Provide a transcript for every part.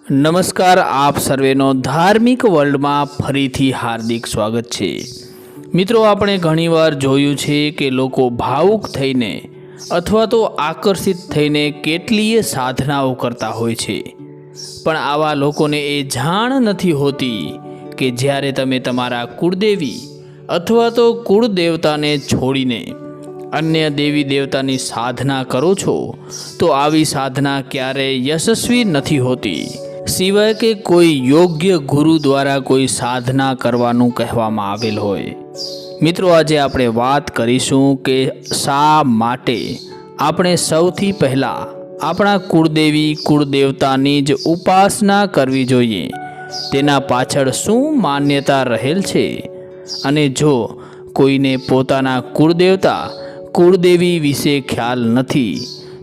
નમસ્કાર, આપ સર્વેનો ધાર્મિક વર્લ્ડમાં ફરીથી હાર્દિક સ્વાગત છે। મિત્રો, આપણે ઘણીવાર જોયું છે કે લોકો ભાવુક થઈને અથવા તો આકર્ષિત થઈને કેટલીય સાધનાઓ કરતા હોય છે, પણ આવા લોકોને એ જાણ નથી હોતી કે જ્યારે તમે તમારા કુળદેવી અથવા તો કુળદેવતાને છોડીને અન્ય દેવી દેવતાની સાધના કરો છો તો આવી સાધના ક્યારેય યશસ્વી નથી હોતી, સિવાય કે કોઈ યોગ્ય ગુરુ દ્વારા કોઈ સાધના કરવાનું કહેવામાં આવેલ હોય। મિત્રો, આજે આપણે વાત કરીશું કે શા માટે આપણે સૌથી પહેલાં આપણા કુળદેવી કુળદેવતાની જ ઉપાસના કરવી જોઈએ, તેના પાછળ શું માન્યતા રહેલ છે, અને જો કોઈને પોતાના કુળદેવતા કુળદેવી વિશે ખ્યાલ નથી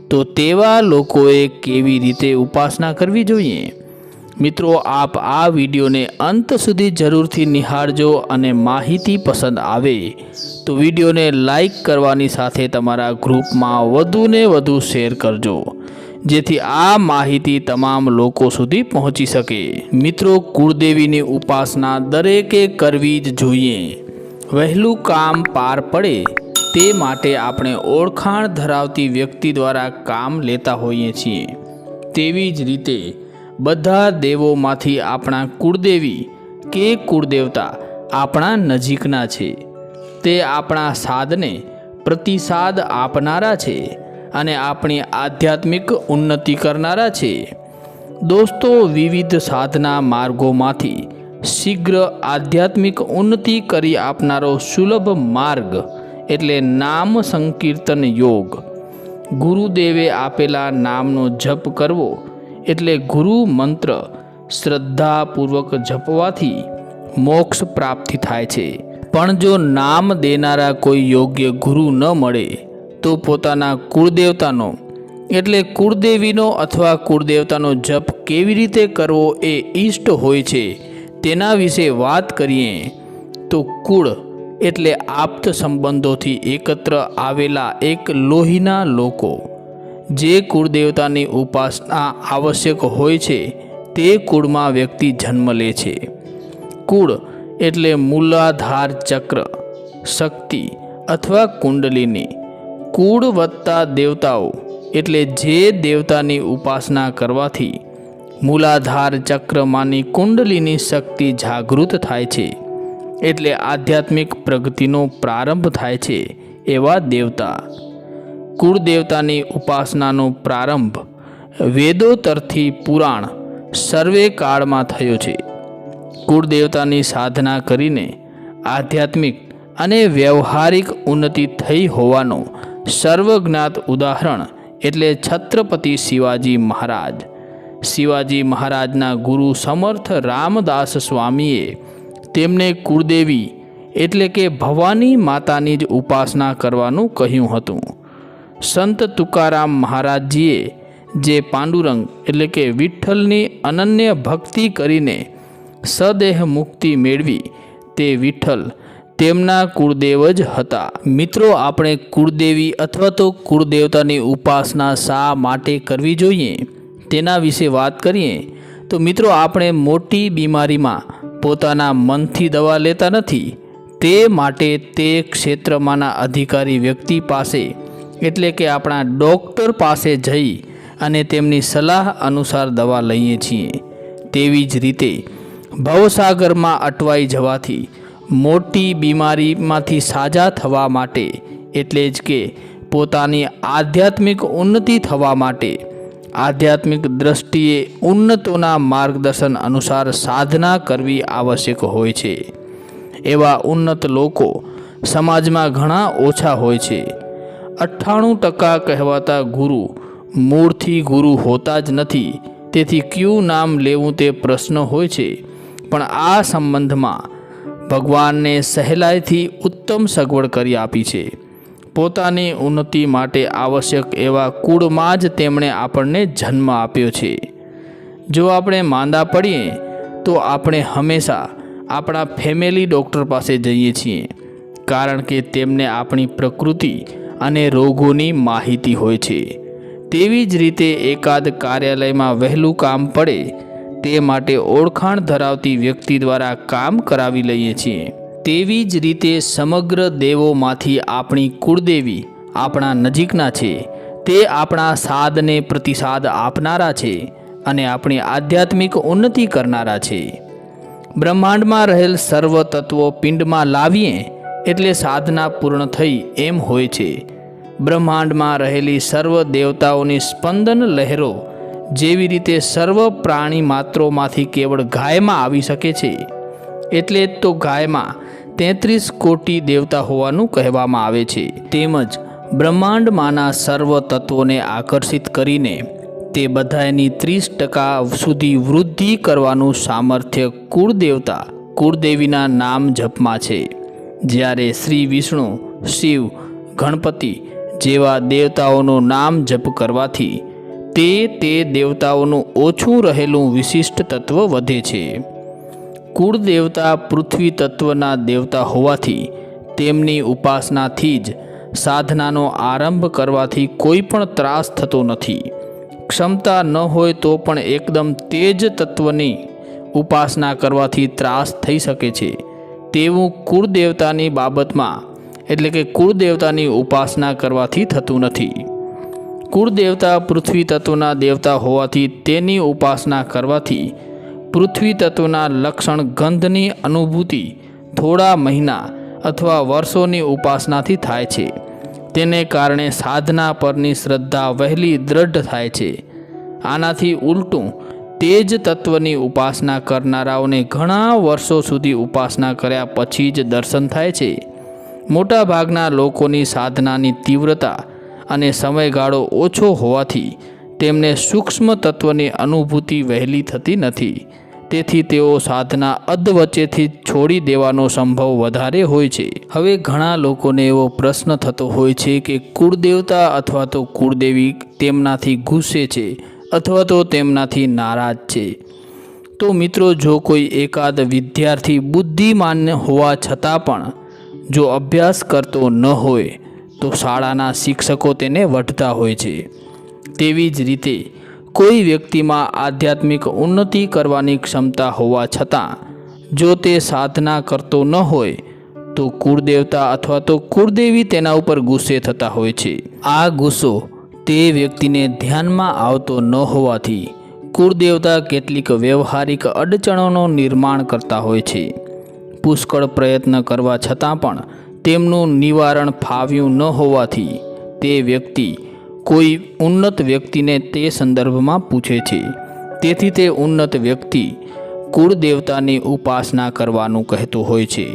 તો તેવા લોકોએ કેવી રીતે ઉપાસના કરવી જોઈએ। મિત્રો, આપ આ વિડીયોને અંત સુધી જરૂરથી નિહાળજો અને માહિતી પસંદ આવે તો વિડીયોને લાઈક કરવાની સાથે તમારા ગ્રુપમાં વધુને વધુ શેર કરજો, જેથી આ માહિતી તમામ લોકો સુધી પહોંચી શકે। મિત્રો, કુળદેવીની ઉપાસના દરેકે કરવી જ જોઈએ। વહેલું કામ પાર પડે તે માટે આપણે ઓળખાણ ધરાવતી વ્યક્તિ દ્વારા કામ લેતા હોઈએ છીએ। તેવી જ રીતે બધા દેવોમાંથી આપણા કુળદેવી કે કુળદેવતા આપણા નજીકના છે, તે આપણા સાધને પ્રતિસાદ આપનારા છે અને આપણી આધ્યાત્મિક ઉન્નતિ કરનારા છે। દોસ્તો, વિવિધ સાધના માર્ગોમાંથી શીઘ્ર આધ્યાત્મિક ઉન્નતિ કરી આપનારો સુલભ માર્ગ એટલે નામ સંકીર્તન યોગ। ગુરુદેવે આપેલા નામનો જપ કરવો એટલે ગુરુ મંત્ર શ્રદ્ધાપૂર્વક જપવાથી મોક્ષ પ્રાપ્તિ થાય છે, પણ જો નામ દેનારા કોઈ યોગ્ય ગુરુ ન મળે તો પોતાના કુળદેવતાનો એટલે કુળદેવીનો અથવા કુળદેવતાનો જપ કેવી રીતે કરવો એ ઈષ્ટ હોય છે તેના વિશે વાત કરીએ તો કુળ એટલે આપ્ત સંબંધોથી એકત્ર આવેલા એક લોહીના લોકો, જે કુળદેવતાની ઉપાસના આવશ્યક હોય છે તે કુળમાં વ્યક્તિ જન્મ લે છે। કુળ એટલે મૂલાધાર ચક્ર, શક્તિ અથવા કુંડલિની। કુળ વત્તા દેવતાઓ એટલે જે દેવતાની ઉપાસના કરવાથી મૂલાધાર ચક્રમાંની કુંડલીની શક્તિ જાગૃત થાય છે એટલે આધ્યાત્મિક પ્રગતિનો પ્રારંભ થાય છે એવા દેવતા। કુળદેવતાની ઉપાસનાનો પ્રારંભ વેદોત્તરથી પુરાણ સર્વે કાળમાં થયો છે। કુળદેવતાની સાધના કરીને આધ્યાત્મિક અને વ્યવહારિક ઉન્નતિ થઈ હોવાનું સર્વજ્ઞાત ઉદાહરણ એટલે છત્રપતિ શિવાજી મહારાજ। શિવાજી મહારાજના ગુરુ સમર્થ રામદાસ સ્વામીએ તેમને કુળદેવી એટલે કે ભવાની માતાની જ ઉપાસના કરવાનું કહ્યું હતું। સંત તુકારામ મહારાજજીએ જે પાંડુરંગ એટલે કે વિઠ્ઠલની અનન્ય ભક્તિ કરીને સદેહ મુક્તિ મેળવી તે વિઠ્ઠલ તેમના કુળદેવ જ હતા। મિત્રો, આપણે કુળદેવી અથવા તો કુળદેવતાની ઉપાસના શા માટે કરવી જોઈએ તેના વિશે વાત કરીએ તો મિત્રો, આપણે મોટી બીમારીમાં પોતાના મનથી દવા લેતા નથી, તે માટે તે ક્ષેત્રમાંના અધિકારી વ્યક્તિ પાસે એટલે કે આપણા ડૉક્ટર પાસે જઈ અને તેમની સલાહ અનુસાર દવા લઈએ છીએ। તેવી જ રીતે ભવસાગરમાં અટવાઈ જવાથી મોટી બીમારીમાંથી સાજા થવા માટે એટલે જ કે પોતાની આધ્યાત્મિક ઉન્નતિ થવા માટે આધ્યાત્મિક દ્રષ્ટિએ ઉન્નતોના માર્ગદર્શન અનુસાર સાધના કરવી આવશ્યક હોય છે। એવા ઉન્નત લોકો સમાજમાં ઘણા ઓછા હોય છે। 98% કહેવાતા ગુરુ મૂળથી ગુરુ હોતા જ નથી, તેથી કયું નામ લેવું તે પ્રશ્ન હોય છે, પણ આ સંબંધમાં ભગવાનને સહેલાઈથી ઉત્તમ સગવડ કરી આપી છે। પોતાની ઉન્નતિ માટે આવશ્યક એવા કુળમાં જ તેમણે આપણને જન્મ આપ્યો છે। જો આપણે માંદા પડીએ તો આપણે હંમેશા આપણા ફેમિલી ડૉક્ટર પાસે જઈએ છીએ, કારણ કે તેમને આપણી પ્રકૃતિ અને રોગોની માહિતી હોય છે। તેવી જ રીતે એકાદ કાર્યાલયમાં વહેલું કામ પડે તે માટે ઓળખાણ ધરાવતી વ્યક્તિ દ્વારા કામ કરાવી લઈએ છીએ. તેવી જ રીતે સમગ્ર દેવોમાંથી આપણી કુળદેવી આપણા નજીકના છે. તે આપણા સાધને પ્રતિસાદ આપનારા છે અને આપણી આધ્યાત્મિક ઉન્નતિ કરનારા છે. બ્રહ્માંડમાં રહેલ સર્વ તત્વો પિંડમાં લાવીએ એટલે સાધના પૂર્ણ થઈ એમ હોય છે. બ્રહ્માંડમાં રહેલી સર્વ દેવતાઓની સ્પંદન લહેરો જેવી રીતે સર્વ પ્રાણી માત્રોમાંથી કેવળ ગાયમાં આવી શકે છે, એટલે જ તો ગાયમાં 33 કોટી દેવતા હોવાનું કહેવામાં આવે છે. તેમજ બ્રહ્માંડમાંના સર્વ તત્વોને આકર્ષિત કરીને તે બધાની 30% સુધી વૃદ્ધિ કરવાનું સામર્થ્ય કુળદેવતા કુળદેવીના નામ જપમાં છે. જ્યારે શ્રી વિષ્ણુ, શિવ, ગણપતિ જેવા દેવતાઓનું નામ જપ કરવાથી તે દેવતાઓનું ઓછું રહેલું વિશિષ્ટ તત્વ વધે છે. કુળદેવતા પૃથ્વી તત્વના દેવતા હોવાથી તેમની ઉપાસનાથી જ સાધનાનો આરંભ કરવાથી કોઈ પણ ત્રાસ થતો નથી. ક્ષમતા ન હોય તો પણ એકદમ તેજ તત્વની ઉપાસના કરવાથી ત્રાસ થઈ શકે છે. તેવું કુળદેવતાની બાબતમાં એટલે કે કુળદેવતાની ઉપાસના કરવાથી થતું નથી. કુળદેવતા પૃથ્વી તત્વના દેવતા હોવાથી તેની ઉપાસના કરવાથી પૃથ્વી તત્વના લક્ષણ ગંધની અનુભૂતિ થોડા મહિના અથવા વર્ષોની ઉપાસનાથી થાય છે. તેને કારણે સાધના પરની શ્રદ્ધા વહેલી દ્રઢ થાય છે. આનાથી ઉલટું તેજ તત્વની ઉપાસના કરનારાઓને ઘણા વર્ષો સુધી ઉપાસના કર્યા પછી જ દર્શન થાય છે. મોટાભાગના લોકોની સાધનાની તીવ્રતા અને સમયગાળો ઓછો હોવાથી તેમને સૂક્ષ્મ તત્વની અનુભૂતિ વહેલી થતી નથી. તેથી તેઓ સાધના અધવચ્ચેથી છોડી દેવાનો સંભવ વધારે હોય છે. હવે ઘણા લોકોને એવો પ્રશ્ન થતો હોય છે કે કુળદેવતા અથવા તો કુળદેવી તેમનાથી ગુસ્સે છે અથવા તો તેમનાથી નારાજ છે. તો મિત્રો, જો કોઈ એકાદ વિદ્યાર્થી બુદ્ધિમાન હોવા છતાં પણ જો અભ્યાસ કરતો ન હોય તો શાળાના શિક્ષકો તેને વઢતા હોય છે. તેવી જ રીતે કોઈ વ્યક્તિમાં આધ્યાત્મિક ઉન્નતિ કરવાની ક્ષમતા હોવા છતાં જો તે સાધના કરતો ન હોય તો કુળદેવતા અથવા તો કુળદેવી તેના ઉપર ગુસ્સે થતા હોય છે. આ ગુસ્સો તે વ્યક્તિને ધ્યાનમાં આવતો ન હોવાથી કુળદેવતા કેટલીક વ્યવહારિક અડચણોનું નિર્માણ કરતા હોય છે. પુષ્કળ પ્રયત્ન કરવા છતાં પણ તેમનું નિવારણ ફાવ્યું ન હોવાથી તે વ્યક્તિ કોઈ ઉન્નત વ્યક્તિને તે સંદર્ભમાં પૂછે છે. તેથી તે ઉન્નત વ્યક્તિ કુળદેવતાની ઉપાસના કરવાનું કહેતો હોય છે.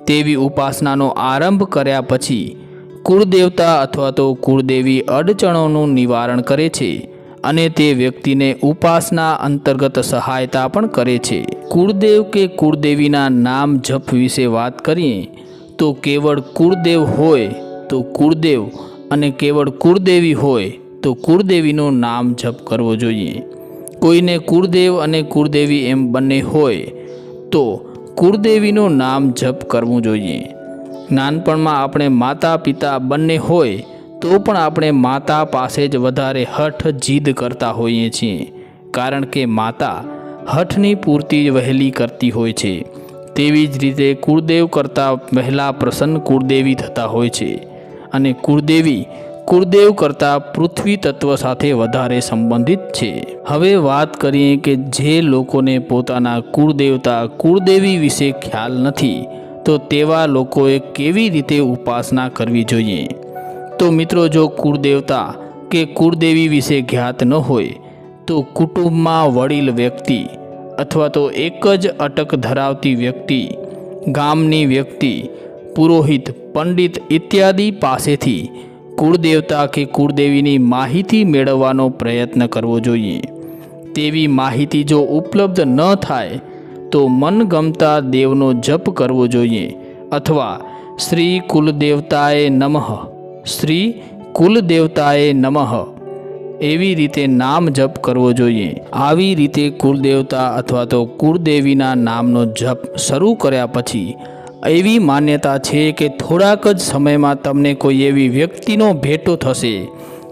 તેવી ઉપાસનાનો આરંભ કર્યા પછી કુળદેવતા અથવા તો કુળદેવી અડચણોનું નિવારણ કરે છે અને તે વ્યક્તિને ઉપાસના અંતર્ગત સહાયતા પણ કરે છે. કુળદેવ કે કુળદેવીના નામ જપ વિશે વાત કરીએ તો કેવળ કુળદેવ હોય તો કુળદેવ અને કેવળ કુળદેવી હોય તો કુળદેવીનું નામ જપ કરવો જોઈએ. કોઈને કુળદેવ અને કુળદેવી એમ બંને હોય તો કુળદેવીનું નામ જપ કરવું જોઈએ. નાનપણમાં આપણે માતા પિતા બંને હોય તો પણ આપણે માતા પાસે જ વધારે હઠ જીદ કરતા હોઈએ છીએ, કારણ કે માતા હઠની પૂર્તિ વહેલી કરતી હોય છે. તેવી જ રીતે કુળદેવ કરતાં વહેલા પ્રસન્ન કુળદેવી થતા હોય છે અને કુળદેવી કુળદેવ કરતાં પૃથ્વી તત્વ સાથે વધારે સંબંધિત છે. હવે વાત કરીએ કે જે લોકોને પોતાના કુળદેવતા કુળદેવી વિશે ખ્યાલ નથી તો તેવા લોકોએ કેવી રીતે ઉપાસના કરવી જોઈએ. તો મિત્રો, જો કુળદેવતા કે કુળદેવી વિશે જ્ઞાત ન હોય તો કુટુંબમાં વડીલ વ્યક્તિ અથવા તો એક જ અટક ધરાવતી વ્યક્તિ, ગામની વ્યક્તિ, પુરોહિત, પંડિત ઇત્યાદિ પાસેથી કુળદેવતા કે કુળદેવીની માહિતી મેળવવાનો પ્રયત્ન કરવો જોઈએ. તેવી માહિતી જો ઉપલબ્ધ ન થાય તો મનગમતા દેવનો જપ કરવો જોઈએ અથવા શ્રી કુલદેવતાએ નમઃ, શ્રી કુલદેવતાએ નમઃ એવી રીતે નામ જપ કરવો જોઈએ. આવી રીતે કુળદેવતા અથવા તો કુળદેવીના નામનો જપ શરૂ કર્યા પછી એવી માન્યતા છે કે થોડાક જ સમયમાં તમને કોઈ એવી વ્યક્તિનો ભેટો થશે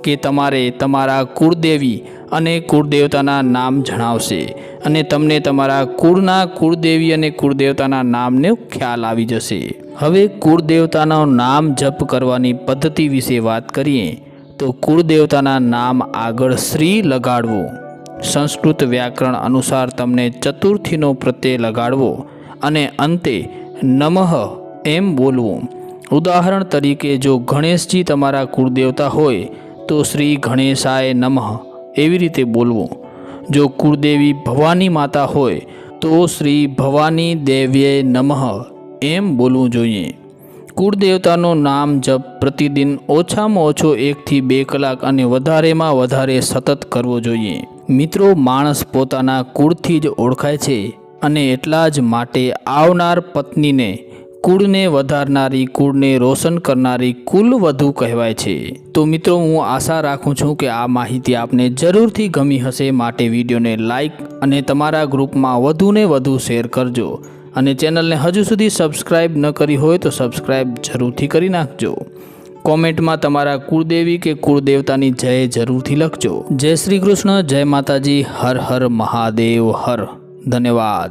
કે તમારે તમારા કુળદેવી અને કુળદેવતાના નામ જણાવશે અને તમને તમારા કુળના કુળદેવી અને કુળદેવતાના નામનો ખ્યાલ આવી જશે। હવે કુળદેવતાનો નામ જપ કરવાની પદ્ધતિ વિશે વાત કરીએ તો કુળદેવતાના નામ આગળ શ્રી લગાડવું, સંસ્કૃત વ્યાકરણ અનુસાર તમને ચતુર્થીનો પ્રત્યય લગાડવો અને અંતે નમઃ એમ બોલવું। ઉદાહરણ તરીકે જો ગણેશજી તમારા કુળદેવતા હોય તો શ્રી ગણેશાય નમઃ એવી રીતે બોલવું। જો કુળદેવી ભવાની માતા હોય તો શ્રી ભવાની દેવ્યે નમઃ એમ બોલવું જોઈએ। કુળદેવતાનું નામ જપ પ્રતિદિન ઓછામાં ઓછો 1 થી 2 કલાક અને વધારેમાં વધારે સતત કરવો જોઈએ। મિત્રો, માણસ પોતાના કુળથી જ ઓળખાય છે અને એટલા જ માટે આવનાર પત્નીને કુળને વધારનારી, કુળને રોશન કરનારી કુલવધુ કહેવાય છે। તો મિત્રો, હું આશા રાખું છું કે આ માહિતી આપને જરૂરથી ગમી હશે, માટે વિડીયોને લાઈક અને તમારા ગ્રુપમાં વધુને વધુ શેર કરજો અને ચેનલને હજુ સુધી સબસ્ક્રાઈબ ન કરી હોય તો સબસ્ક્રાઈબ જરૂરથી કરી નાખજો। કોમેન્ટમાં તમારા કુળદેવી કે કુળદેવતાની જય જરૂરથી લખજો। જય શ્રી કૃષ્ણ, જય માતાજી, હર હર મહાદેવ હર। ધન્યવાદ।